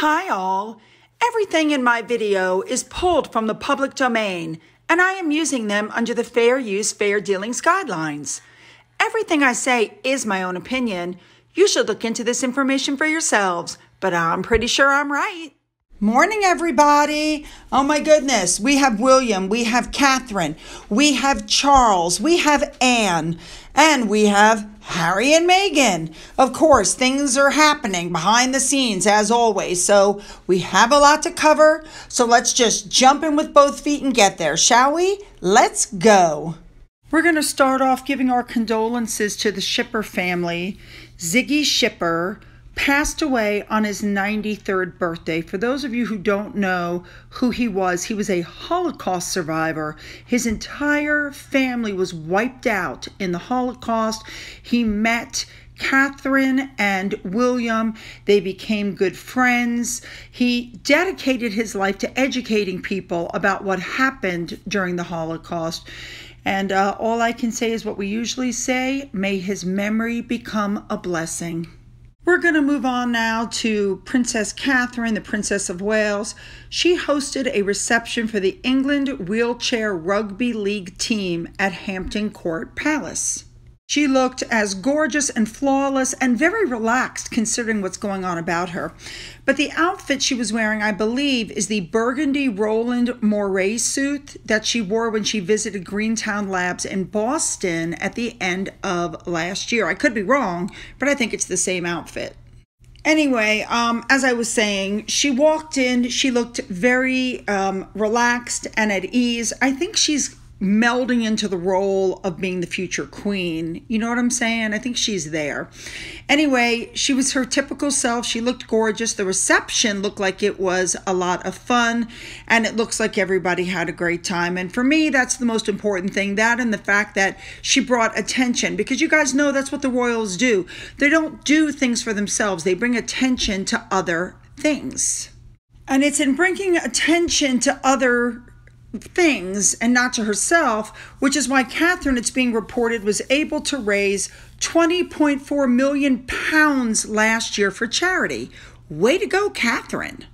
Hi all. Everything in my video is pulled from the public domain, and I am using them under the Fair Use, Fair Dealings guidelines. Everything I say is my own opinion. You should look into this information for yourselves, but I'm pretty sure I'm right. Morning, everybody. Oh my goodness. We have William, we have Catherine, we have Charles, we have Anne, and we have Harry and Meghan. Of course, things are happening behind the scenes as always, so we have a lot to cover. So let's just jump in with both feet and get there, shall we? Let's go. We're going to start off giving our condolences to the Shipper family. Ziggy Shipper passed away on his 93rd birthday. For those of you who don't know who he was a Holocaust survivor. His entire family was wiped out in the Holocaust. He met Catherine and William. They became good friends. He dedicated his life to educating people about what happened during the Holocaust. And all I can say is what we usually say: may his memory become a blessing. We're going to move on now to Princess Catherine, the Princess of Wales. She hosted a reception for the England Wheelchair Rugby League team at Hampton Court Palace. She looked as gorgeous and flawless and very relaxed considering what's going on about her. But the outfit she was wearing, I believe, is the burgundy Roland Moray suit that she wore when she visited Greentown Labs in Boston at the end of last year. I could be wrong, but I think it's the same outfit. Anyway, as I was saying, she walked in, she looked very relaxed and at ease. I think she's melding into the role of being the future queen. You know what I'm saying? I think she's there. Anyway, she was her typical self. She looked gorgeous. The reception looked like it was a lot of fun, and it looks like everybody had a great time. And for me, that's the most important thing, that and the fact that she brought attention, because you guys know that's what the royals do. They don't do things for themselves. They bring attention to other things. And it's in bringing attention to other things and not to herself, which is why Catherine, it's being reported, was able to raise £20.4 million last year for charity. Way to go, Catherine.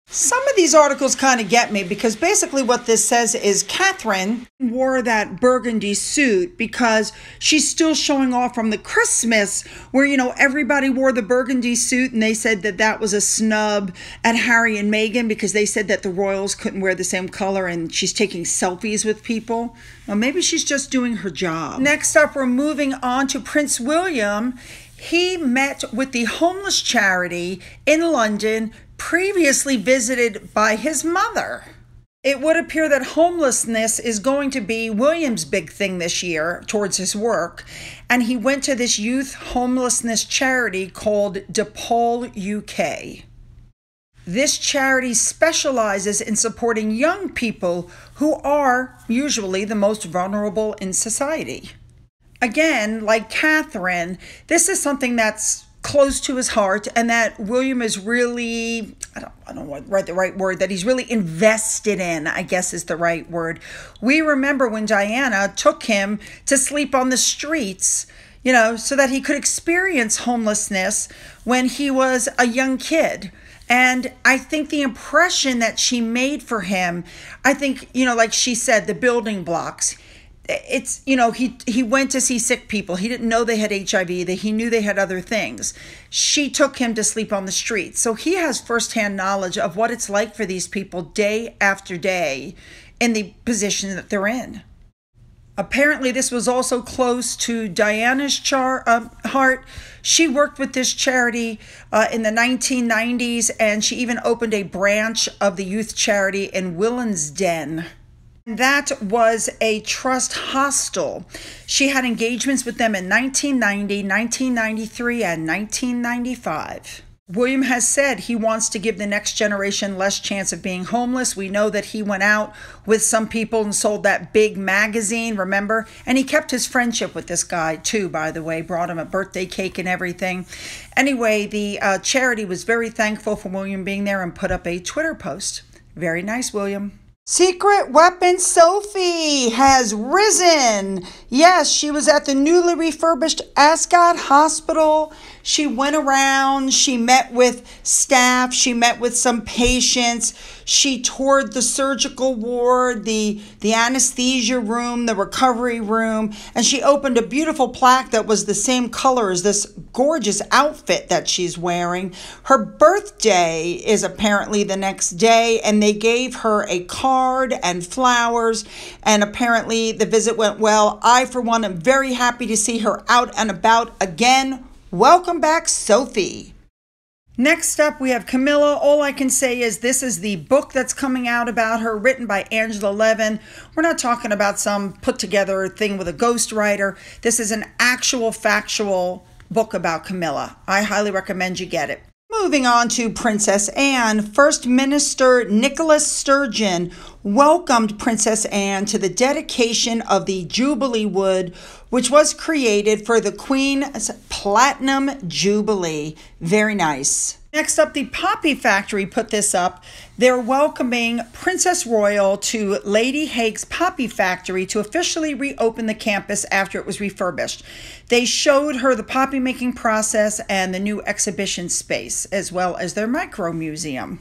Some of these articles kind of get me, because basically what this says is Catherine wore that burgundy suit because she's still showing off from the Christmas where, you know, everybody wore the burgundy suit, and they said that that was a snub at Harry and Meghan because they said that the royals couldn't wear the same color, and she's taking selfies with people. Well, maybe she's just doing her job. Next up, we're moving on to Prince William. He met with the homeless charity in London, previously visited by his mother. It would appear that homelessness is going to be William's big thing this year towards his work, and he went to this youth homelessness charity called DePaul UK. This charity specializes in supporting young people who are usually the most vulnerable in society. Again, like Catherine, this is something that's close to his heart, and that William is really, I don't know what the right word, that he's really invested in, I guess is the right word. We remember when Diana took him to sleep on the streets, you know, so that he could experience homelessness when he was a young kid. And I think the impression that she made for him, I think, you know, like she said, the building blocks. It's, you know, he went to see sick people. He didn't know they had HIV, that he knew they had other things. She took him to sleep on the street. So he has firsthand knowledge of what it's like for these people day after day in the position that they're in. Apparently, this was also close to Diana's heart. She worked with this charity in the 1990s, and she even opened a branch of the youth charity in Willesden. That was a trust hostel. She had engagements with them in 1990, 1993, and 1995. William has said he wants to give the next generation less chance of being homeless. We know that he went out with some people and sold that big magazine, remember? And he kept his friendship with this guy too, by the way, brought him a birthday cake and everything. Anyway, the charity was very thankful for William being there and put up a Twitter post. Very nice, William. Secret Weapon Sophie has risen. Yes, she was at the newly refurbished Ascot Hospital. She went around, she met with staff, she met with some patients, she toured the surgical ward, the anesthesia room, the recovery room, and she opened a beautiful plaque that was the same color as this gorgeous outfit that she's wearing. Her birthday is apparently the next day, and they gave her a card and flowers, and apparently the visit went well. I, for one, am very happy to see her out and about again. Welcome back, Sophie. Next up, we have Camilla. All I can say is this is the book that's coming out about her, written by Angela Levin. We're not talking about some put-together thing with a ghostwriter. This is an actual, factual book about Camilla. I highly recommend you get it. Moving on to Princess Anne, First Minister Nicholas Sturgeon welcomed Princess Anne to the dedication of the Jubilee Wood, which was created for the Queen's Platinum Jubilee. Very nice. Next up, the Poppy Factory put this up. They're welcoming Princess Royal to Lady Hague's Poppy Factory to officially reopen the campus after it was refurbished. They showed her the poppy making process and the new exhibition space, as well as their micro museum.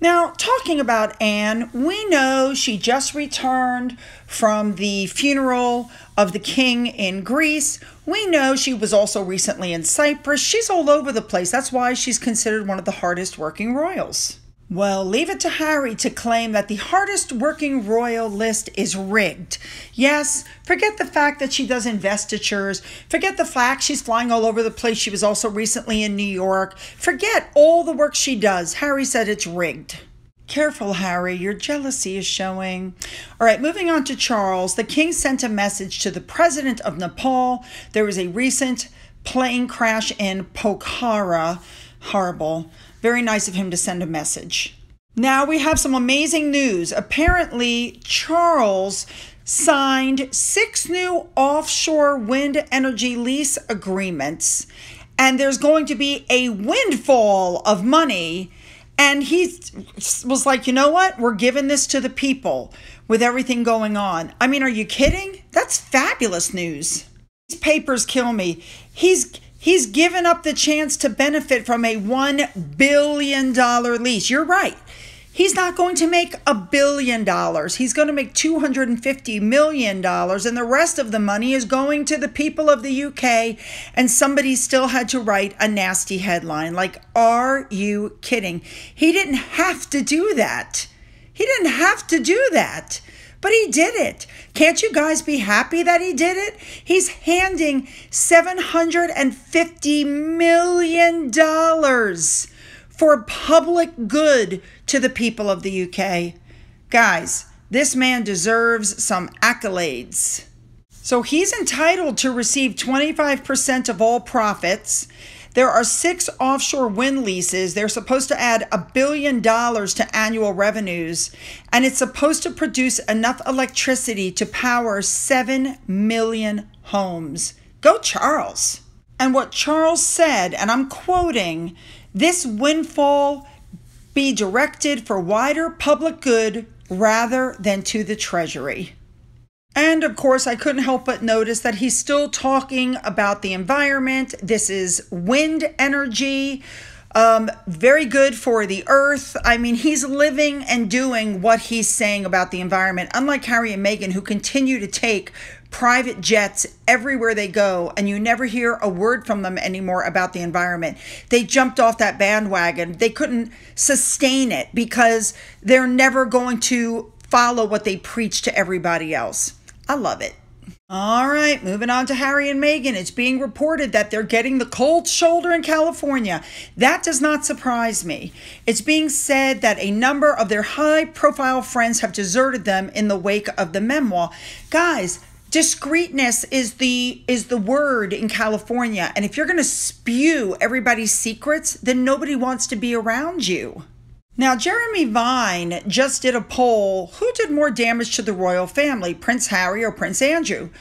Now, talking about Anne, we know she just returned from the funeral of the king in Greece. We know she was also recently in Cyprus. She's all over the place. That's why she's considered one of the hardest working royals. Well, leave it to Harry to claim that the hardest working royal list is rigged. Yes, forget the fact that she does investitures. Forget the fact she's flying all over the place. She was also recently in New York. Forget all the work she does. Harry said it's rigged. Careful, Harry, your jealousy is showing. All right, moving on to Charles. The king sent a message to the president of Nepal. There was a recent plane crash in Pokhara. Horrible. Very nice of him to send a message. Now we have some amazing news. Apparently, Charles signed 6 new offshore wind energy lease agreements, and there's going to be a windfall of money. And he was like, you know what? We're giving this to the people with everything going on. I mean, are you kidding? That's fabulous news. These papers kill me. He's given up the chance to benefit from a $1 billion lease. You're right. He's not going to make $1 billion. He's going to make $250 million, and the rest of the money is going to the people of the UK, and somebody still had to write a nasty headline. Like, are you kidding? He didn't have to do that. He didn't have to do that. But he did it. Can't you guys be happy that he did it? He's handing $750 million for public good to the people of the UK. Guys, this man deserves some accolades. So he's entitled to receive 25% of all profits. There are 6 offshore wind leases. They're supposed to add $1 billion to annual revenues, and it's supposed to produce enough electricity to power 7 million homes. Go Charles. And what Charles said, and I'm quoting, "This windfall be directed for wider public good rather than to the treasury." And of course, I couldn't help but notice that he's still talking about the environment. This is wind energy, very good for the earth. I mean, he's living and doing what he's saying about the environment, unlike Harry and Meghan, who continue to take private jets everywhere they go, and you never hear a word from them anymore about the environment. They jumped off that bandwagon. They couldn't sustain it because they're never going to follow what they preach to everybody else. I love it. All right, moving on to Harry and Meghan. It's being reported that they're getting the cold shoulder in California. That does not surprise me. It's being said that a number of their high-profile friends have deserted them in the wake of the memoir. Guys, discreetness is the word in California. And if you're going to spew everybody's secrets, then nobody wants to be around you. Now, Jeremy Vine just did a poll. Who did more damage to the royal family, Prince Harry or Prince Andrew?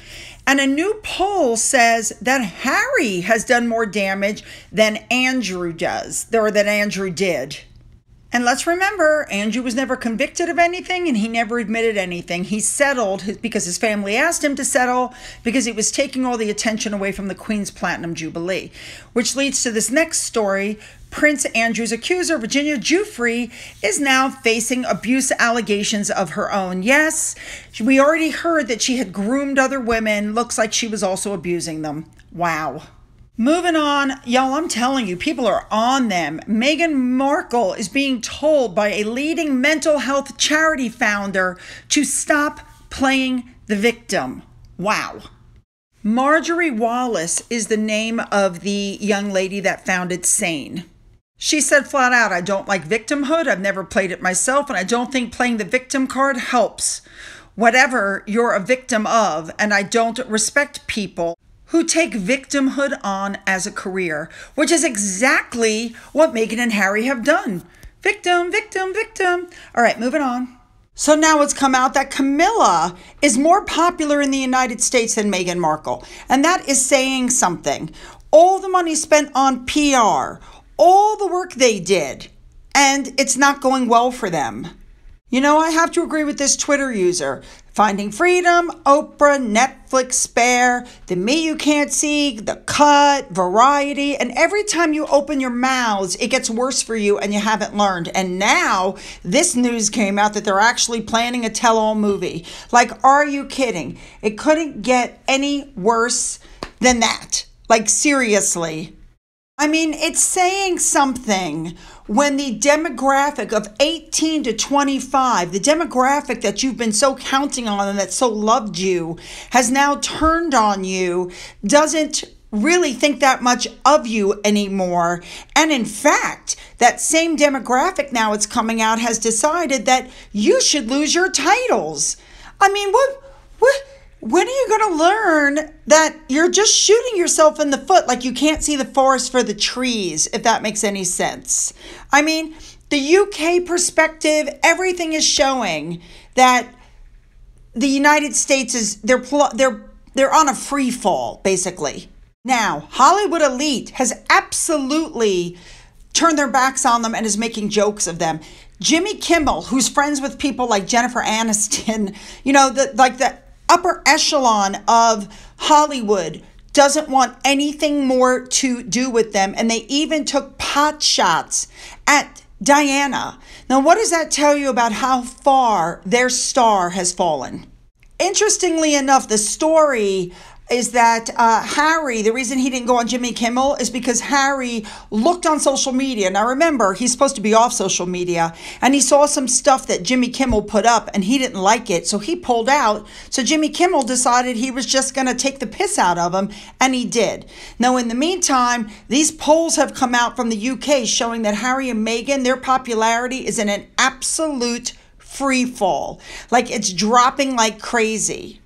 And a new poll says that Harry has done more damage than Andrew does, or that Andrew did. And let's remember, Andrew was never convicted of anything and he never admitted anything. He settled because his family asked him to settle because he was taking all the attention away from the Queen's Platinum Jubilee. Which leads to this next story. Prince Andrew's accuser, Virginia Giuffre, is now facing abuse allegations of her own. Yes, we already heard that she had groomed other women. Looks like she was also abusing them. Wow. Moving on, y'all, I'm telling you, people are on them. Meghan Markle is being told by a leading mental health charity founder to stop playing the victim. Wow. Marjorie Wallace is the name of the young lady that founded SANE. She said flat out, I don't like victimhood. I've never played it myself, and I don't think playing the victim card helps. Whatever you're a victim of, and I don't respect people who take victimhood on as a career, which is exactly what Meghan and Harry have done. Victim, victim, victim. All right, moving on. So now it's come out that Camilla is more popular in the United States than Meghan Markle. And that is saying something. All the money spent on PR, all the work they did, and it's not going well for them. You know, I have to agree with this Twitter user. Finding Freedom, Oprah, Netflix, Spare, The Me You Can't See, The Cut, Variety, and every time you open your mouths, it gets worse for you and you haven't learned. And now this news came out that they're actually planning a tell-all movie. Like, are you kidding? It couldn't get any worse than that. Like, seriously. I mean, it's saying something when the demographic of 18 to 25, the demographic that you've been so counting on and that so loved you, has now turned on you, doesn't really think that much of you anymore. And in fact, that same demographic, now it's coming out, has decided that you should lose your titles. I mean, when are you going to learn that you're just shooting yourself in the foot, like you can't see the forest for the trees, if that makes any sense? I mean, the UK perspective, everything is showing that the United States is, they're on a free fall, basically. Now, Hollywood elite has absolutely turned their backs on them and is making jokes of them. Jimmy Kimmel, who's friends with people like Jennifer Aniston, you know, the upper echelon of Hollywood, doesn't want anything more to do with them. And they even took pot shots at Diana. Now, what does that tell you about how far their star has fallen? Interestingly enough, the story is that Harry, the reason he didn't go on Jimmy Kimmel is because Harry looked on social media. Now remember, he's supposed to be off social media, and he saw some stuff that Jimmy Kimmel put up and he didn't like it, so he pulled out. So Jimmy Kimmel decided he was just going to take the piss out of him, and he did. Now in the meantime, these polls have come out from the UK showing that Harry and Meghan, their popularity is in an absolute free fall. Like, it's dropping like crazy.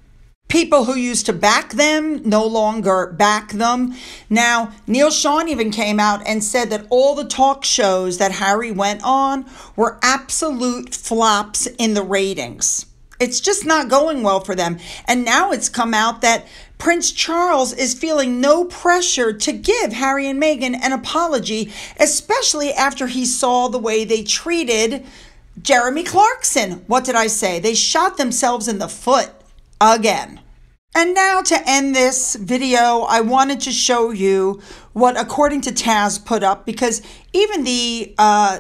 People who used to back them no longer back them. Now, Neil Sean even came out and said that all the talk shows that Harry went on were absolute flops in the ratings. It's just not going well for them. And now it's come out that Prince Charles is feeling no pressure to give Harry and Meghan an apology, especially after he saw the way they treated Jeremy Clarkson. What did I say? They shot themselves in the foot again. And now to end this video, I wanted to show you what, according to Taz, put up, because even the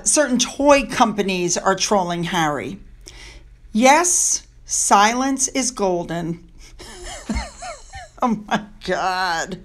certain toy companies are trolling Harry. Yes, silence is golden. Oh my God.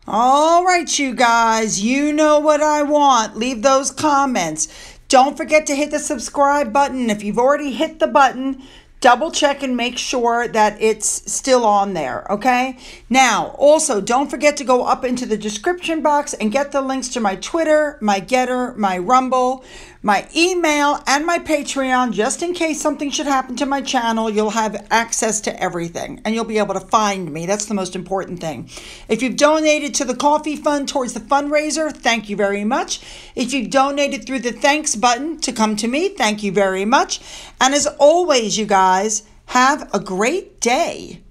All right, you guys, you know what I want. Leave those comments. Don't forget to hit the subscribe button. If you've already hit the button, double check and make sure that it's still on there, okay? Now, also, don't forget to go up into the description box and get the links to my Twitter, my Getter, my Rumble, my email, and my Patreon. Just in case something should happen to my channel, you'll have access to everything, and you'll be able to find me. That's the most important thing. If you've donated to the coffee fund towards the fundraiser, thank you very much. If you've donated through the thanks button to come to me, thank you very much. And as always, you guys, have a great day.